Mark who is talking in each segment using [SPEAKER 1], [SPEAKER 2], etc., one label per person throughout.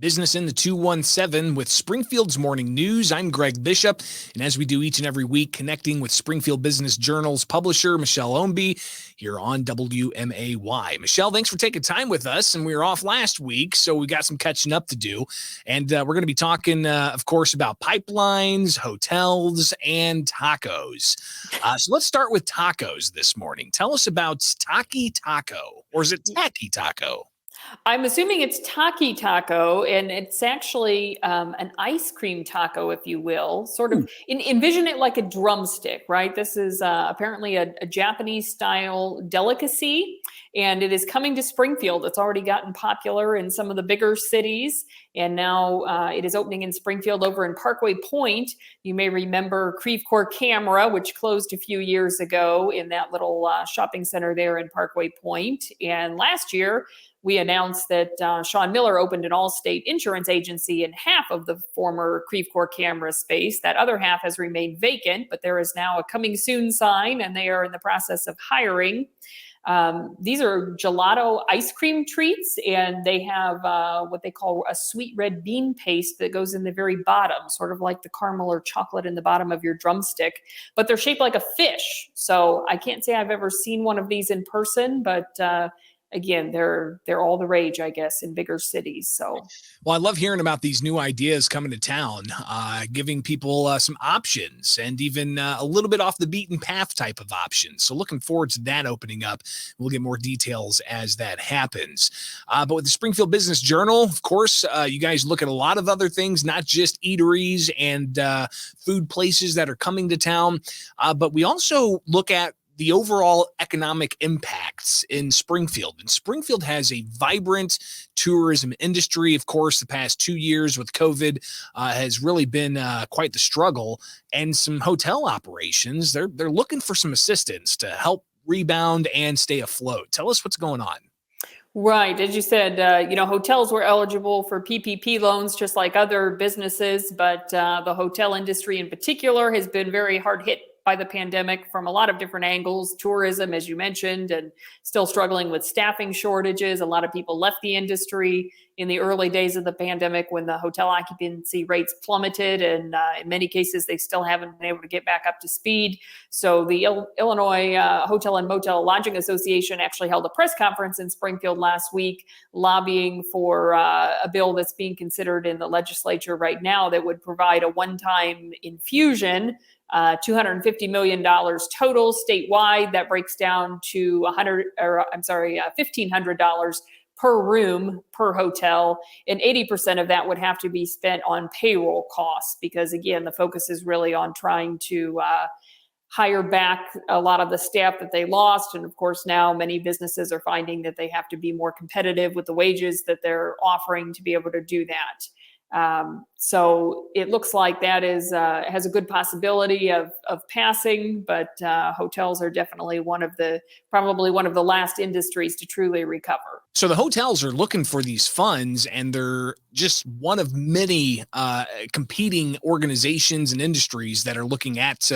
[SPEAKER 1] Business in the 217 with Springfield's Morning News. I'm Greg Bishop, and as we do each and every week, connecting with Springfield Business Journal's publisher, Michelle Ownbey, here on WMAY. Michelle, thanks for taking time with us, and we were off last week, so we got some catching up to do, and we're going to be talking, of course, about pipelines, hotels, and tacos. So let's start with tacos this morning. Tell us about Taki Taco, or is it Taki Taco?
[SPEAKER 2] I'm assuming it's Taki Taco, and it's actually an ice cream taco, if you will. Sort of envision it like a drumstick, right? This is apparently a Japanese-style delicacy, and it is coming to Springfield. It's already gotten popular in some of the bigger cities, and now it is opening in Springfield over in Parkway Pointe. You may remember Creve Coeur Camera, which closed a few years ago in that little shopping center there in Parkway Pointe. And last year, we announced that Sean Miller opened an all-state insurance agency in half of the former Creve Coeur Camera space. That other half has remained vacant, but there is now a coming soon sign, and they are in the process of hiring. These are gelato ice cream treats, and they have what they call a sweet red bean paste that goes in the very bottom, sort of like the caramel or chocolate in the bottom of your drumstick, but they're shaped like a fish. So I can't say I've ever seen one of these in person, but again, they're all the rage, I guess, in bigger cities. So,
[SPEAKER 1] well, I love hearing about these new ideas coming to town, giving people some options and even a little bit off the beaten path type of options. So looking forward to that opening up. We'll get more details as that happens. But with the Springfield Business Journal, of course, you guys look at a lot of other things, not just eateries and food places that are coming to town, but we also look at the overall economic impacts in Springfield. And Springfield has a vibrant tourism industry. Of course, the past 2 years with COVID has really been quite the struggle. And some hotel operations, they're looking for some assistance to help rebound and stay afloat. Tell us what's going on.
[SPEAKER 2] Right. As you said, hotels were eligible for PPP loans just like other businesses, but the hotel industry in particular has been very hard hit by the pandemic from a lot of different angles. Tourism, as you mentioned, and still struggling with staffing shortages. A lot of people left the industry in the early days of the pandemic when the hotel occupancy rates plummeted, and in many cases they still haven't been able to get back up to speed. So the Illinois Hotel and Motel Lodging Association actually held a press conference in Springfield last week, lobbying for a bill that's being considered in the legislature right now that would provide a one-time infusion, $250 million total statewide. That breaks down to $1,500 per room per hotel, and 80% of that would have to be spent on payroll costs, because again, the focus is really on trying to hire back a lot of the staff that they lost. And of course, now many businesses are finding that they have to be more competitive with the wages that they're offering to be able to do that. So it looks like that is has a good possibility of passing, but hotels are definitely probably one of the last industries to truly recover.
[SPEAKER 1] So the hotels are looking for these funds, and they're just one of many competing organizations and industries that are looking at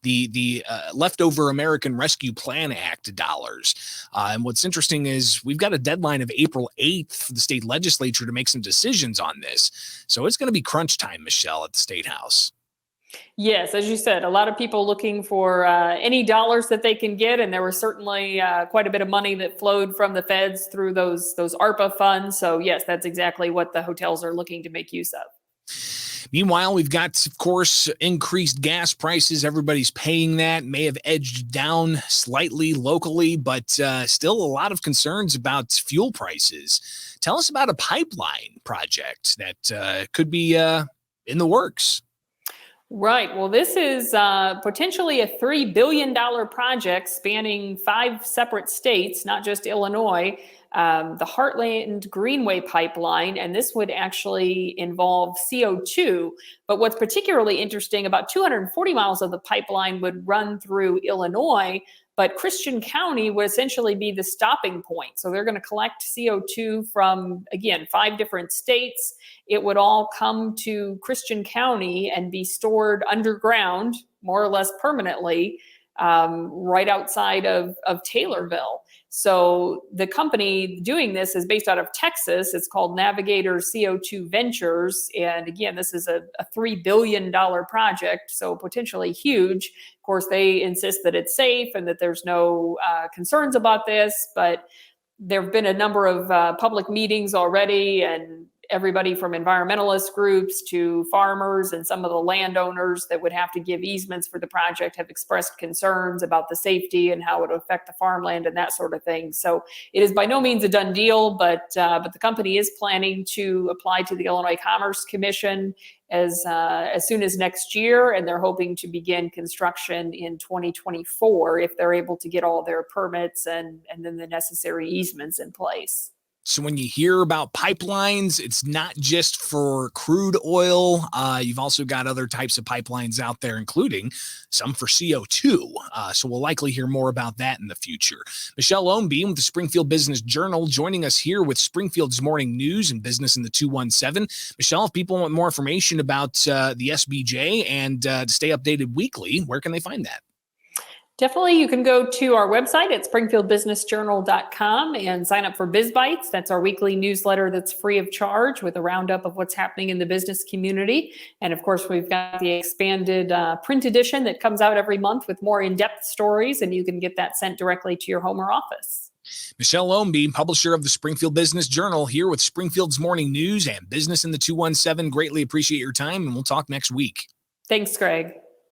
[SPEAKER 1] the leftover American Rescue Plan Act dollars. And what's interesting is we've got a deadline of April 8th for the state legislature to make some decisions on this. So it's going to be crunch time, Michelle, at the State House.
[SPEAKER 2] Yes, as you said, a lot of people looking for any dollars that they can get, and there was certainly quite a bit of money that flowed from the feds through those ARPA funds. So yes, that's exactly what the hotels are looking to make use of.
[SPEAKER 1] Meanwhile, we've got, of course, increased gas prices. Everybody's paying that. May have edged down slightly locally, but still a lot of concerns about fuel prices. Tell us about a pipeline project that could be in the works.
[SPEAKER 2] Right. Well, this is potentially a $3 billion project spanning 5 separate states, not just Illinois, the Heartland Greenway pipeline, and this would actually involve CO2. But what's particularly interesting, about 240 miles of the pipeline would run through Illinois, but Christian County would essentially be the stopping point. So they're going to collect CO2 from, again, 5 different states. It would all come to Christian County and be stored underground, more or less permanently. right outside of Taylorville. So the company doing this is based out of Texas. It's called Navigator CO2 Ventures. And again, this is a $3 billion project, so potentially huge. Of course, they insist that it's safe and that there's no concerns about this, but there have been a number of public meetings already, and everybody from environmentalist groups to farmers and some of the landowners that would have to give easements for the project have expressed concerns about the safety and how it would affect the farmland and that sort of thing. So it is by no means a done deal, but the company is planning to apply to the Illinois Commerce Commission as soon as next year, and they're hoping to begin construction in 2024 if they're able to get all their permits and then the necessary easements in place.
[SPEAKER 1] So when you hear about pipelines, it's not just for crude oil. You've also got other types of pipelines out there, including some for CO2. So we'll likely hear more about that in the future. Michelle Ownbey with the Springfield Business Journal joining us here with Springfield's Morning News and Business in the 217. Michelle, if people want more information about the SBJ and to stay updated weekly, where can they find that?
[SPEAKER 2] Definitely, you can go to our website at springfieldbusinessjournal.com and sign up for BizBites. That's our weekly newsletter that's free of charge with a roundup of what's happening in the business community. And of course, we've got the expanded print edition that comes out every month with more in-depth stories, and you can get that sent directly to your home or office.
[SPEAKER 1] Michelle Ownbey, publisher of the Springfield Business Journal, here with Springfield's Morning News and Business in the 217. Greatly appreciate your time, and we'll talk next week.
[SPEAKER 2] Thanks, Greg.